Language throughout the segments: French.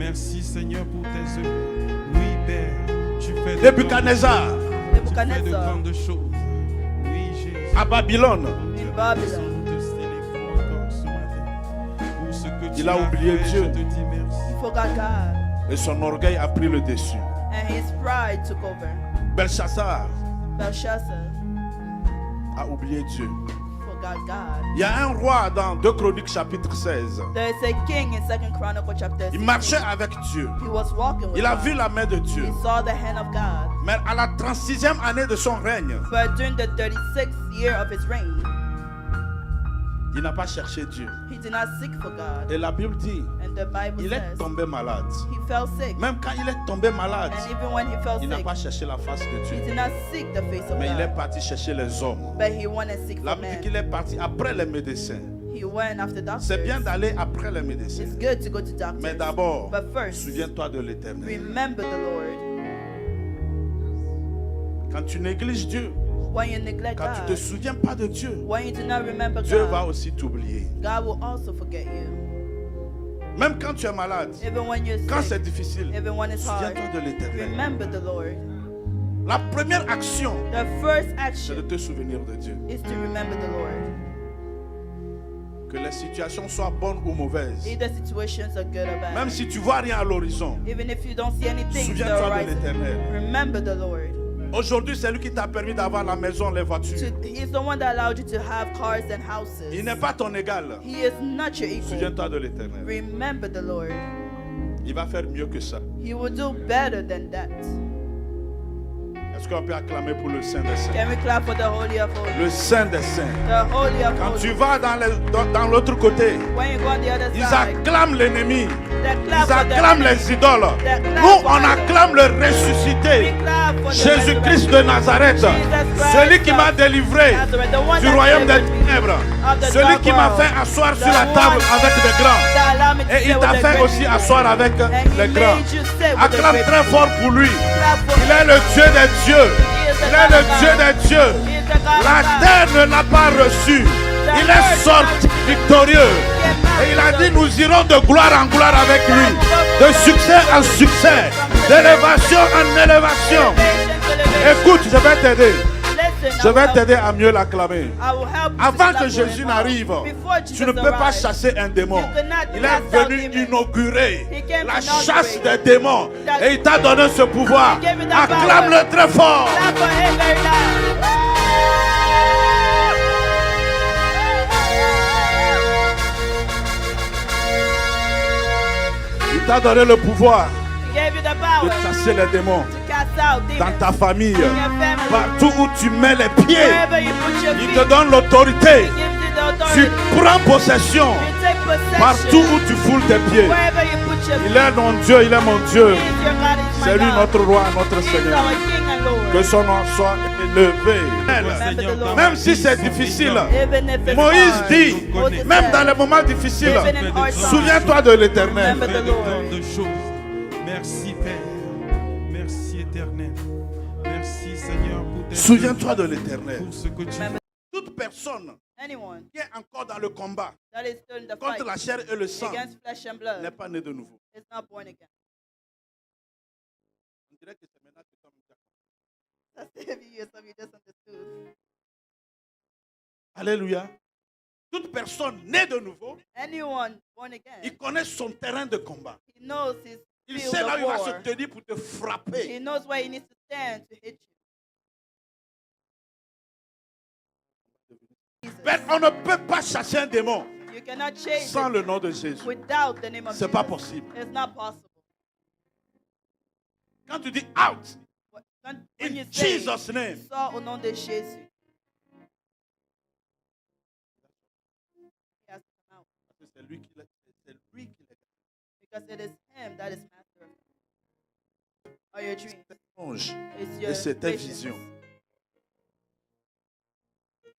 Merci Seigneur pour tes œuvres. Oui Père, tu fais Nebuchadnezzar, de grandes choses. Oui Jésus. à Babylone, Nous te célébrons encore ce matin. Pour ce que tu il a as oublié fait, Dieu. je te dis merci. He forgot God, et son orgueil a pris le dessus. and his pride took over. Belshazzar Belshazzar a oublié Dieu. forgot God. Il y a un roi dans 2 Chroniques chapitre 16. There is a king in 2 Chronicles chapter Il 16. marchait avec Dieu. He was walking with Il a God. vu la main de Dieu. He saw the hand of God. Mais à la 36e année de son règne, But during the 36th year of his reign, il n'a pas cherché Dieu. he did not seek for God. Et la Bible dit, And the Bible il est says tombé malade. he fell sick. Même quand il est tombé malade, And even when he fell il n'a sick, pas cherché la face de he Dieu. did not seek the face of Mais il est God. parti chercher les hommes. But he went and seek La for Bible dit men. qu'il est parti après les médecins. He went after C'est bien doctors. d'aller après les médecins. It's good to go to Mais doctors. d'abord, But first, souviens-toi de l'éternel. remember the Lord. Quand tu négliges Dieu, When you neglect quand tu ne te God, souviens pas de Dieu, when you do not remember Dieu va God, aussi t'oublier. God will also forget you. Même quand tu es malade, Even when you're quand c'est sick, difficile, even when it's hard, souviens-toi de l'éternel. remember the Lord. La première action, The first c'est de action te souvenir de Dieu. is to remember the Lord. Que les situations soient bonnes ou mauvaises. Either situations are good or Même bad. si tu vois rien à l'horizon, Even if you don't see anything to the souviens-toi de horizon, l'éternel. remember the Lord. Aujourd'hui, c'est lui qui t'a permis d'avoir la maison, les voitures. He's the one that allowed you to have cars and houses. Il n'est pas ton égal. He is not your equal. Souviens-toi de l'éternel. Remember the Lord. Il va faire mieux que ça. He will do better than that. Est-ce qu'on peut acclamer pour le Saint des Saints? Can we clap for the Holy of Holies? Le Saint des Saints. The Holy of Quand Holies. tu vas dans l'autre côté, When you go on the other ils side, acclament l'ennemi. they Ils clap for the acclament enemy. les idoles. They clap Nous, for on idols. acclame le We ressuscité. clap for the Jésus-Christ de resurrection. Nazareth. Christ Celui qui m'a délivré Nazareth, the one du that royaume des delivered me ténèbres. of the Celui dark qui m'a world. fait asseoir sur The la table one avec des grands. that allowed me to Et sit il with t'a the fait great aussi people. asseoir avec And he les grands. made you sit with the Acclame great très people. fort pour lui. Clap for Il est le Dieu des dieux. Il est le Dieu des dieux. He is the God La of God. terre ne l'a pas reçu. Il est sorti victorieux. Et il a dit, nous irons de gloire en gloire avec lui. De succès en succès. D'élévation en élévation. Écoute, je vais t'aider. Je vais t'aider à mieux l'acclamer. Avant que Jésus n'arrive, tu ne peux pas chasser un démon. Il est venu inaugurer la chasse des démons. Et il t'a donné ce pouvoir. Acclame-le très fort. Il t'a donné le pouvoir de chasser les démons dans ta famille. Partout où tu mets les pieds, il te donne l'autorité. Tu prends possession partout où tu foules tes pieds. Il est mon Dieu, il est mon Dieu. C'est lui notre roi, notre Seigneur. Que son nom soit élevé. Même si c'est difficile, Moïse dit, même dans les moments difficiles, souviens-toi de l'éternel. Tu fais de grandes choses. Merci Père. Merci éternel. Merci Seigneur pour tes Souviens-toi œuvres, de l'éternel. pour ce que tu fais. Toute personne Anyone qui est encore dans le combat that is still in the contre fight la chair et le sang against flesh and n'est blood pas né de nouveau. is not born again. On dirait que c'est maintenant que tu as- That's the heavy years of you just understood. Alléluia. Toute personne née de nouveau, Anyone born again, il connaît son terrain de combat. he knows his Il field sait là où of il va war. se tenir pour te He frapper. knows where he needs to stand to hit you. Mais on ne peut pas chasser un démon You cannot chase sans it le nom de Jésus. without the name of C'est Jesus. pas possible. It's not possible. Quand tu dis out, When in you say, Jesus' name, sors au nom de Jésus, he has to come out. c'est lui qui l'a. C'est lui qui l'a. Because it is him that is master of your dreams. Songe. It's Et your c'est ta visions. vision.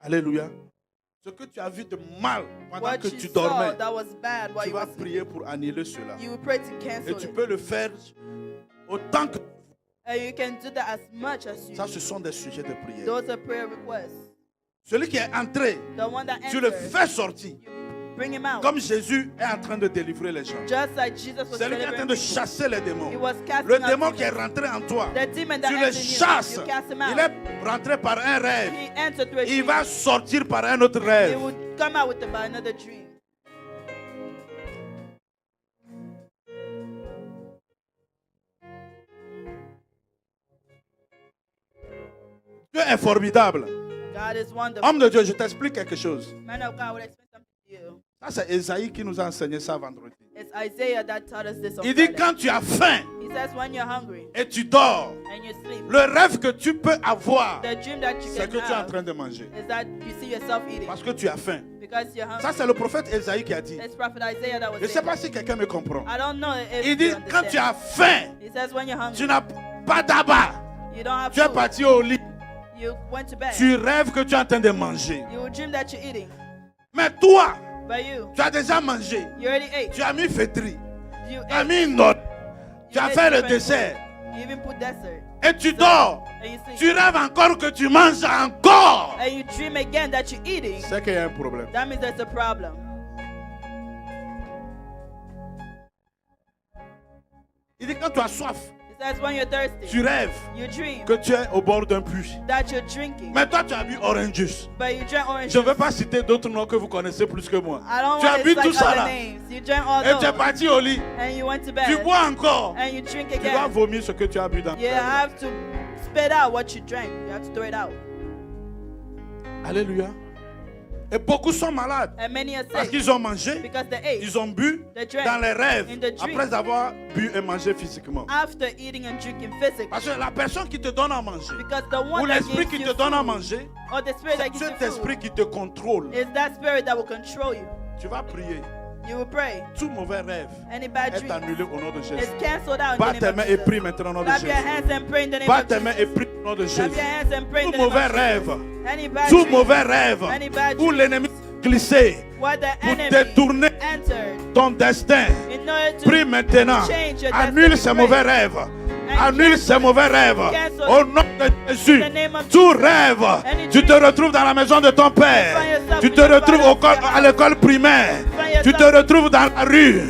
Alléluia. Ce que tu as vu de mal pendant What que you tu saw dormais, that was bad while tu you vas were prier sleeping, pour annuler cela. you will pray to Et cancel tu it. peux le faire autant que And you can do that as much as you ça, ce sont des sujets de prière. Those are prayer requests. Celui qui est entré, The one that tu le enters, fais sortir. you bring him out. Comme Jésus est en train de délivrer les gens. Just like Jesus was C'est lui qui est en train de delivering chasser les démons. He was casting Le out démon qui est demons. rentré en toi, The demon that tu le entered in you, chasses. you cast him out. Il est rentré par un rêve. He entered through a Il dream. va sortir par un autre He rêve. would come out with another dream. Dieu est formidable. God is wonderful. Homme de Dieu, je t'explique quelque chose. Man of God, I will explain something to you. Ça, c'est Esaïe qui nous a enseigné ça vendredi. It's Isaiah that taught us this on Il dit Friday. quand tu as faim He says when you're hungry et tu dors, and you sleep, le rêve que tu peux avoir, the dream that you c'est can que tu es en have train de manger. is that you see yourself eating Parce que tu as faim. because you're hungry. Ça, c'est le prophète Esaïe qui a dit. It's Prophet Isaiah that was Je ne sais saying pas that. si quelqu'un me comprend. I don't know if Il dit you quand tu as understand. faim, He says when you're hungry, tu n'as pas d'abat. you don't have Tu es food. parti au lit. You went to bed. Tu rêves que tu es en train de manger. You will dream that you're eating. Mais toi, But you tu as déjà mangé. already ate. Tu as mis fétri. You Tu as ate. mis une note. Tu You as ate fait le different dessert. food. You even put dessert. Et tu dors. And you sleep. Tu rêves encore que tu manges encore. And you dream again that you're eating. C'est qu'il y a un problème. That means there's a problem. Il dit quand tu as soif, He says when you're thirsty, tu rêves you dream que tu es au bord d'un puits. that you're drinking. Mais toi, tu as bu orange juice. But you drink orange Je ne juice. veux pas citer d'autres noms que vous connaissez plus que moi. I don't Tu as want to bu cite tout ça other là. names. You drink all Et tu es those. parti au lit. And you went to Tu bed. bois encore. And you drink Tu dois again. vomir ce que tu as bu dans You ta vie. have to spit out what you drank. You have to throw it out. Alléluia. Et beaucoup sont malades. And many are Parce sick qu'ils ont mangé, because they ate ils ont bu They drank dans les rêves in the dream. après avoir bu et mangé physiquement. after eating and drinking physically. Parce que la personne qui te donne à manger, Because the ou one that l'esprit gives qui you te donne à food, manger, or the spirit that c'est gives you cet food, esprit qui te contrôle. is that spirit that will control you. Tu vas prier. You will pray. Tout mauvais rêve Any bad est dream annulé au nom de Jésus. is cancelled out in Bats the tes name mains of et Jesus. prie maintenant au nom de Clap your Jésus. hands and pray in the name Bats of tes mains et Jesus. prie au nom de Clap Jésus. your hands and pray in Tout the name mauvais of Jesus. rêve, Any bad tout dream, mauvais rêve any bad où dream l'ennemi glissé where the pour enemy détourner entered ton destin. in order to Prie maintenant. change your Annule destiny. ces Pray. mauvais rêves. And Annule cancel ces it. mauvais rêves. Cancel Au it. nom de Jésus. In the name of Tout Jesus. rêve. Any Tu te dream. retrouves dans la maison de ton père. find yourself Tu in te your retrouves father's house. à l'école primaire. find Tu te yourself- retrouves dans la rue. You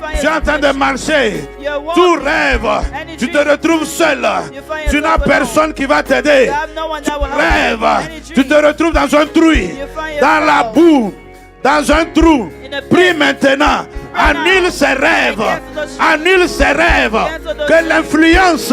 find Tu es en train de yourself- marcher. You're Tout walking. rêve. Any Tu te dream. retrouves seul. You find Tu n'as yourself personne qui va t'aider. You have no one that will help you. Rêve. Any Tu dream. te retrouves dans un trou. find Dans la yourself boue. Dans un trou. in a Prie pit. maintenant. Annule ces rêves. Annule ces rêves. Que l'influence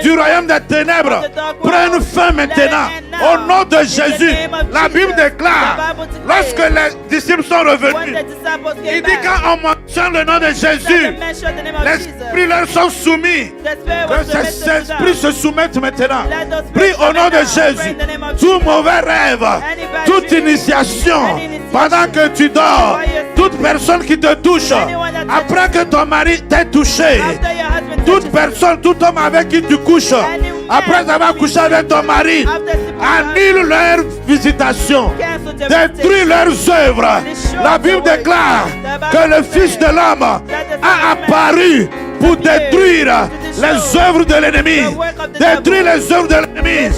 du royaume des ténèbres prenne fin maintenant. Au nom de Jésus. La Bible déclare, lorsque les disciples sont When revenus, the disciples il came dit back, quand on mentionne le nom de that they Jésus, mentioned the name of les Jesus. esprits leur sont soumis. The spirit Que was ces submitted to esprits them. se soumettent maintenant. Let those Prie spirits au nom de submit now. Pray Jésus. in the name of Tout Jesus. mauvais rêve, Any bad toute dream, initiation, any initiation, pendant que tu dors, while you're toute personne qui te touche, Anyone that touches après que ton mari t'ait touché, After your husband toute touches personne, tout homme avec qui tu couches, Any man après avoir couché avec ton mari, you, after sleeping with your annule leur visitation, cancel the détruis visitation. leurs œuvres. La Bible déclare que le Fils de l'homme a apparu pour détruire les œuvres de l'ennemi. Détruire les œuvres de l'ennemi.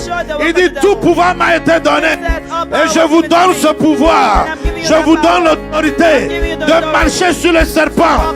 Il dit tout pouvoir m'a été donné et je vous donne ce pouvoir. Je vous donne l'autorité de marcher sur les serpents